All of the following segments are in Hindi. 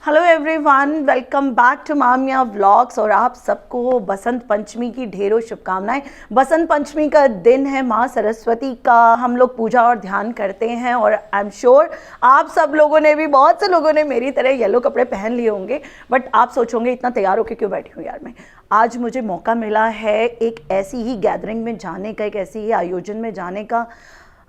Hello everyone, welcome back to मामिया व्लॉग्स। और आप सबको बसंत पंचमी की ढेरों शुभकामनाएं। बसंत पंचमी का दिन है, माँ सरस्वती का हम लोग पूजा और ध्यान करते हैं। और आई एम श्योर आप सब लोगों ने भी, बहुत से लोगों ने मेरी तरह येलो कपड़े पहन लिए होंगे। बट आप सोचोगे इतना तैयार होकर क्यों बैठी हूँ यार मैं। आज मुझे मौका मिला है एक ऐसी ही गैदरिंग में जाने का, एक ऐसी ही आयोजन में जाने का।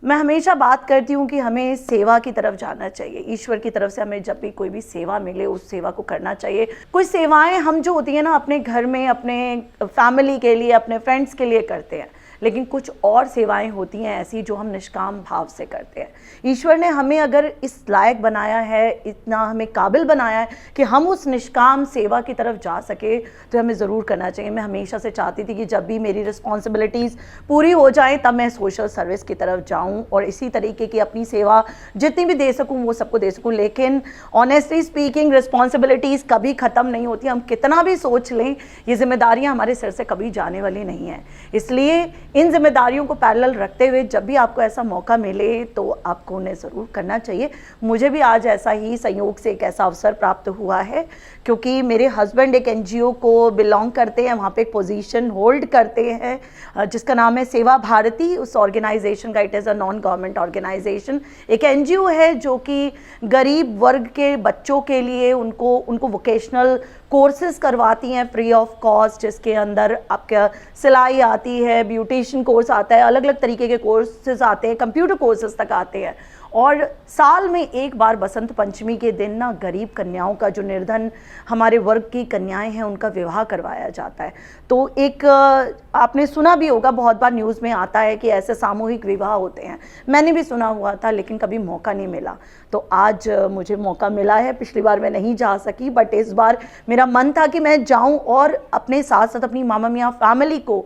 मैं हमेशा बात करती हूँ कि हमें सेवा की तरफ जाना चाहिए। ईश्वर की तरफ से हमें जब भी कोई भी सेवा मिले उस सेवा को करना चाहिए। कुछ सेवाएं हम जो होती हैं ना, अपने घर में, अपने फैमिली के लिए, अपने फ्रेंड्स के लिए करते हैं, लेकिन कुछ और सेवाएं होती हैं ऐसी जो हम निष्काम भाव से करते हैं। ईश्वर ने हमें अगर इस लायक बनाया है, इतना हमें काबिल बनाया है कि हम उस निष्काम सेवा की तरफ जा सके, तो हमें ज़रूर करना चाहिए। मैं हमेशा से चाहती थी कि जब भी मेरी रिस्पॉन्सिबिलिटीज़ पूरी हो जाएं तब मैं सोशल सर्विस की तरफ जाऊं और इसी तरीके की अपनी सेवा जितनी भी दे सकूं वो सबको दे सकूं। लेकिन ऑनेस्टली स्पीकिंग, रिस्पॉन्सिबिलिटीज़ कभी ख़त्म नहीं होती। हम कितना भी सोच लें, ये जिम्मेदारियाँ हमारे सिर से कभी जाने वाली नहीं हैं। इसलिए इन जिम्मेदारियों को पैरेलल रखते हुए जब भी आपको ऐसा मौका मिले तो आपको उन्हें ज़रूर करना चाहिए। मुझे भी आज ऐसा ही संयोग से एक ऐसा अवसर प्राप्त हुआ है, क्योंकि मेरे हस्बैंड एक एनजीओ को बिलोंग करते हैं, वहाँ पे एक पोजीशन होल्ड करते हैं जिसका नाम है सेवा भारती। उस ऑर्गेनाइजेशन का, it is a non government organisation, एक एनजीओ है जो कि गरीब वर्ग के बच्चों के लिए उनको वोकेशनल कोर्सेज करवाती हैं फ्री ऑफ कॉस्ट, जिसके अंदर आपका सिलाई आती है, ब्यूटिशियन कोर्स आता है, अलग अलग तरीके के कोर्सेज आते हैं, कंप्यूटर कोर्सेज तक आते हैं। और साल में एक बार बसंत पंचमी के दिन ना गरीब कन्याओं का, जो निर्धन हमारे वर्ग की कन्याएं हैं, उनका विवाह करवाया जाता है। तो एक आपने सुना भी होगा, बहुत बार न्यूज़ में आता है कि ऐसे सामूहिक विवाह होते हैं। मैंने भी सुना हुआ था लेकिन कभी मौका नहीं मिला। तो आज मुझे मौका मिला है। पिछली बार मैं नहीं जा सकी, बट इस बार मेरा मन था कि मैं जाऊं और अपने साथ साथ अपनी मामा मियाँ फैमिली को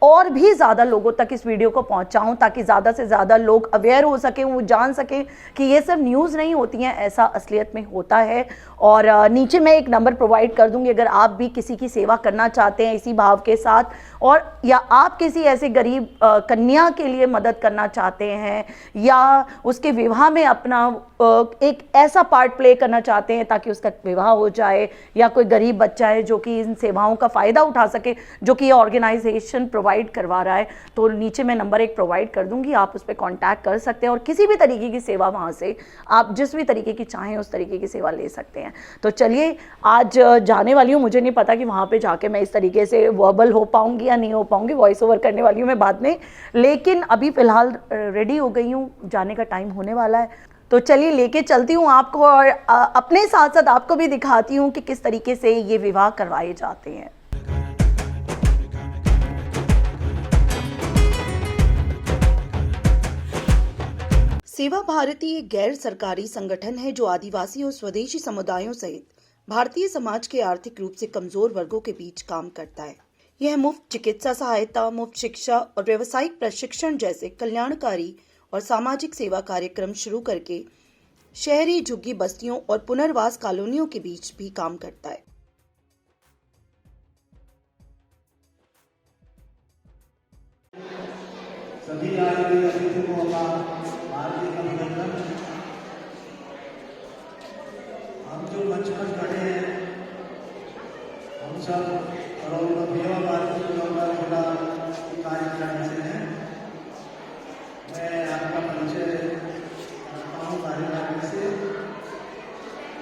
और भी ज़्यादा लोगों तक इस वीडियो को पहुंचाऊं, ताकि ज़्यादा से ज़्यादा लोग अवेयर हो सकें, वो जान सकें कि ये सब न्यूज़ नहीं होती हैं, ऐसा असलियत में होता है। और नीचे मैं एक नंबर प्रोवाइड कर दूंगी, अगर आप भी किसी की सेवा करना चाहते हैं इसी भाव के साथ, और या आप किसी ऐसे गरीब कन्या के लिए मदद करना चाहते हैं, या उसके विवाह में अपना एक ऐसा पार्ट प्ले करना चाहते हैं ताकि उसका विवाह हो जाए, या कोई गरीब बच्चा है जो कि इन सेवाओं का फ़ायदा उठा सके, जो कि ये ऑर्गेनाइजेशन प्रोवाइड करवा रहा है, तो नीचे मैं नंबर एक प्रोवाइड कर दूंगी, आप उस पर कॉन्टैक्ट कर सकते हैं और किसी भी तरीके की सेवा वहाँ से आप जिस भी तरीके की चाहें उस तरीके की सेवा ले सकते हैं। तो चलिए, आज जाने वाली हूँ। मुझे नहीं पता कि वहाँ पर जाके मैं इस तरीके से वर्बल हो पाऊँगी या नहीं हो पाऊँगी, वॉइस ओवर करने वाली हूँ मैं बाद में, लेकिन अभी फ़िलहाल रेडी हो गई हूँ, जाने का टाइम होने वाला है। तो चलिए लेके चलती हूँ आपको, और अपने साथ साथ आपको भी दिखाती हूँ कि किस तरीके से ये विवाह करवाए जाते हैं। सेवा भारती एक गैर सरकारी संगठन है जो आदिवासी और स्वदेशी समुदायों सहित भारतीय समाज के आर्थिक रूप से कमजोर वर्गों के बीच काम करता है। यह मुफ्त चिकित्सा सहायता, मुफ्त शिक्षा और व्यावसायिक प्रशिक्षण जैसे कल्याणकारी और सामाजिक सेवा कार्यक्रम शुरू करके शहरी झुग्गी बस्तियों और पुनर्वास कॉलोनियों के बीच भी काम करता है। सभी अतिथियों को भारतीय अभिनंदन। हम जो मंच पर खड़े हैं, हम सब सेवा भारती कार्यक्रम से हैं। मैं आपका परिचय करता हूँ कार्यक्रम से।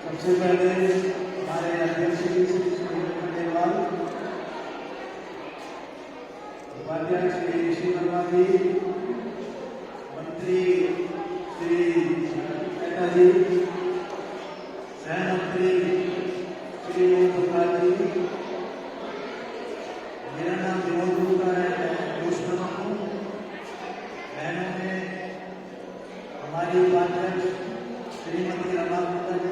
सबसे पहले हमारे अध्यक्ष जी श्री खंडेलवाल, उपाध्यक्ष श्री वर्मा जी, मंत्री श्री मेहता जी, सह मंत्री श्री ओम प्रकाश जी, मेरा नाम विनोद गुप्ता है, मैं हूँ। बहनों में हमारी उपाध्यक्ष श्रीमती रमा गुप्ता जी,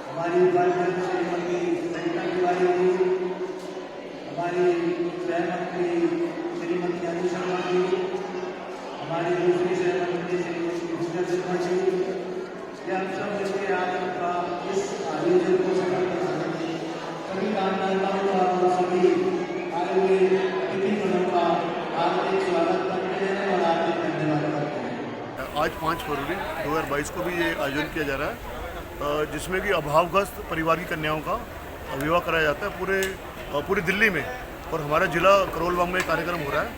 हमारी उपाध्यक्ष श्रीमती सरिता तिवारी जी, हमारी सहमंत्री श्रीमती अनु शर्मा जी, हमारी दूसरी सहमंत्री श्रीमती भूषण शर्मा जी। हम सब मिलकर आज का इस आयोजन को सफल बनाने सभी कार्यकर्ताओं का और सभी आए हुए अतिथिगणों का हार्दिक स्वागत करते हैं और हार्दिक धन्यवाद करते हैं। आज 5 फरवरी 2022 को भी ये आयोजन किया जा रहा है। जिसमें कि अभावग्रस्त परिवार की कन्याओं का विवाह कराया जाता है पूरी दिल्ली में। और हमारा जिला करोलबाग में कार्यक्रम हो रहा है।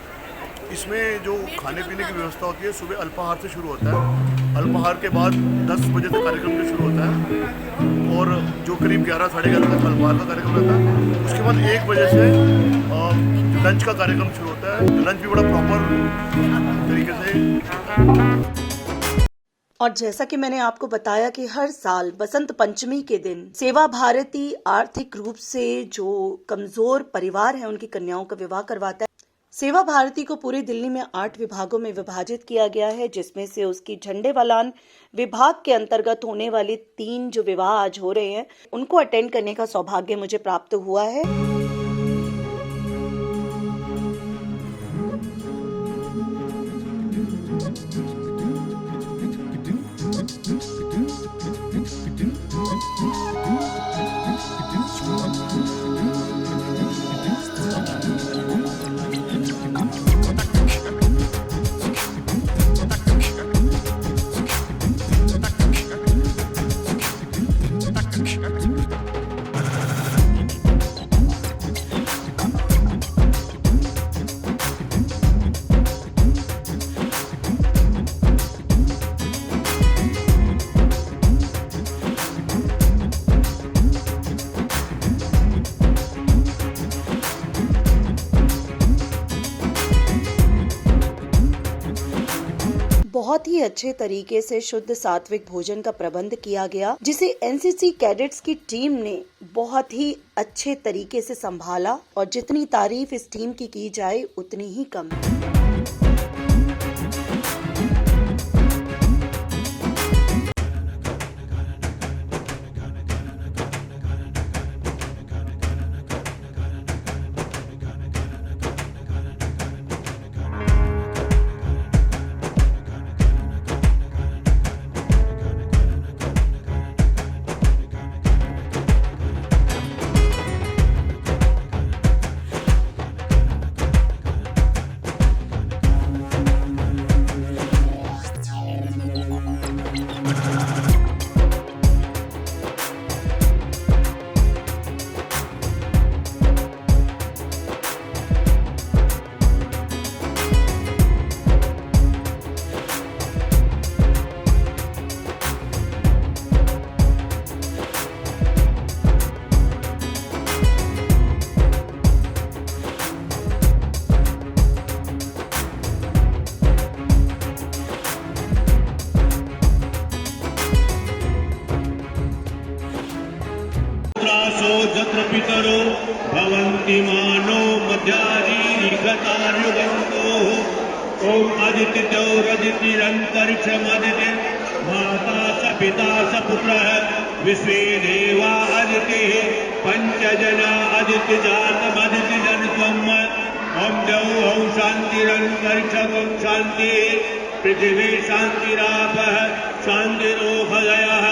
इसमें जो खाने पीने की व्यवस्था होती है, सुबह अल्पाहार से शुरू होता है। अल्पाहार के बाद 10 बजे तक कार्यक्रम जो शुरू होता है और जो करीब 11 साढ़े 11 तक अल्पाहार का कार्यक्रम रहता है। उसके बाद 1 बजे से लंच का कार्यक्रम शुरू होता है। लंच भी बड़ा प्रॉपर तरीके से होता है। और जैसा कि मैंने आपको बताया कि हर साल बसंत पंचमी के दिन सेवा भारती आर्थिक रूप से जो कमजोर परिवार हैं उनकी कन्याओं का विवाह करवाता है। सेवा भारती को पूरी दिल्ली में 8 विभागों में विभाजित किया गया है, जिसमें से उसकी झंडेवालान विभाग के अंतर्गत होने वाले 3 जो विवाह आज हो रहे हैं उनको अटेंड करने का सौभाग्य मुझे प्राप्त हुआ है। बहुत ही अच्छे तरीके से शुद्ध सात्विक भोजन का प्रबंध किया गया, जिसे एनसीसी कैडेट्स की टीम ने बहुत ही अच्छे तरीके से संभाला। और जितनी तारीफ इस टीम की जाए उतनी ही कम। जत्र पितरो भवन्ति मानो मध्याजीनिघतार्युगन्तो ओम आदित्यौरदितिरन्तरिक्षमदिति माता स पिता स पुत्रः विश्वे देवा अदितिः पञ्चजना अदितिजातमदितिजनत्वम् ओम द्यौः शान्तिरन्तरिक्षं शान्तिः पृथिवी शान्तिरापः शान्तिरोषधयः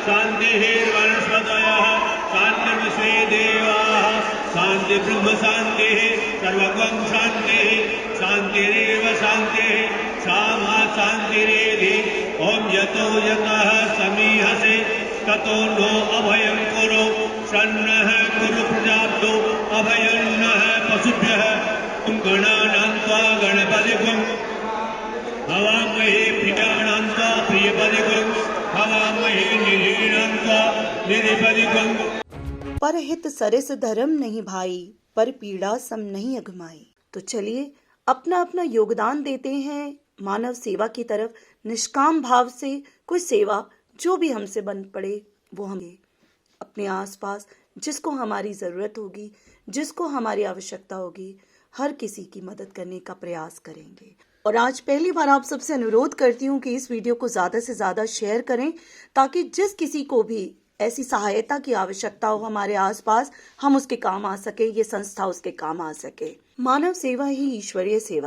शान्तिर्वनस्पतयः शान्तिर्विश्वे देवाः शान्ति ब्रह्म शान्तिः सर्वगं शान्तिः शान्तिरेव शान्तिः सा मा शान्तिरेधि ॐ यतो यतः समीहसे ततो नो अभयं कुरु सन्नः कुरु प्रजाब्दो अभयं नः पशुभ्यः गणानान्त्वा गणपतिगं हवामहे प्रियाणान्त्वा प्रियपतिगं हवामहे निधीनान्त्वा निधिपतिगं। परहित सरिस धर्म नहीं भाई, पर पीड़ा सम नहीं अघमाई। तो चलिए अपना अपना योगदान देते हैं मानव सेवा की तरफ। निष्काम भाव से कोई सेवा जो भी हमसे बन पड़े वो हम अपने आसपास जिसको हमारी ज़रूरत होगी, जिसको हमारी आवश्यकता होगी, हर किसी की मदद करने का प्रयास करेंगे। और आज पहली बार आप सबसे अनुरोध करती हूँ कि इस वीडियो को ज़्यादा से ज़्यादा शेयर करें, ताकि जिस किसी को भी ऐसी सहायता की आवश्यकता हो हमारे आसपास, हम उसके काम आ सके, ये संस्था उसके काम आ सके। मानव सेवा ही ईश्वरीय सेवा है।